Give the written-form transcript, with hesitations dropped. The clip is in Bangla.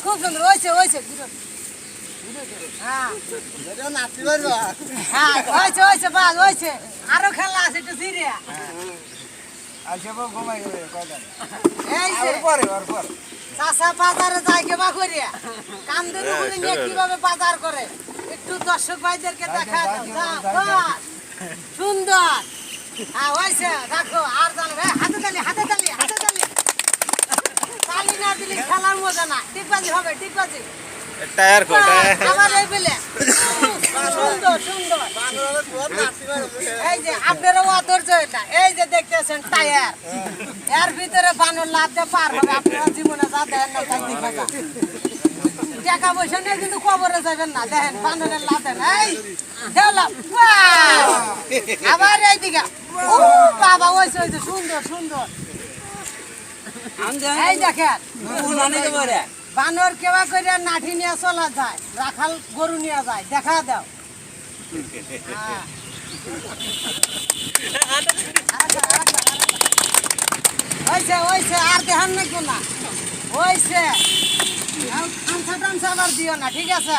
সুন্দর হয়েছে হয়েছে হ্যাঁ হ্যাঁ হয়েছে হয়েছে বাস হয়েছে আরো খেলা আছে একটু সিরিয়া এই যে চাষা বাজারে যায় কেবা করিয়া কান্দের উপরে নিয়ে কিভাবে বাজার করে একটু দর্শক ভাইদেরকে দেখা দাও সুন্দর হ্যাঁ হয়েছে দেখো আর জানো হাতে তালি তালি না দিলে খেলার মজা না টিকবাজি হবে টিকবাজি টায়ার কো আবার এই বেলে সুন্দর এই যে আপনারও অধৈর্য এটা এই যে দেখতেছেন টায়ার এর ভিতরে বানর লাভ দিয়ে পার হবে আপনারা জীবনে যা দেখেন না তাই দেখা যা টাকা পয়সা নিয়ে কিন্তু কবরে যাবেন না দেখেন বানরের লাভ দেন এই দেওলাম আবার এইদিকে ও বাবা ওইছে সুন্দর এই দেখেন বানর কেবা করে নাঠি নিয়ে চলা যায় রাখাল গরু নিয়ে যায় দেখা দাও হয়েছে আর দেখান না কোনা হয়েছে টামসা আবার দিও না ঠিক আছে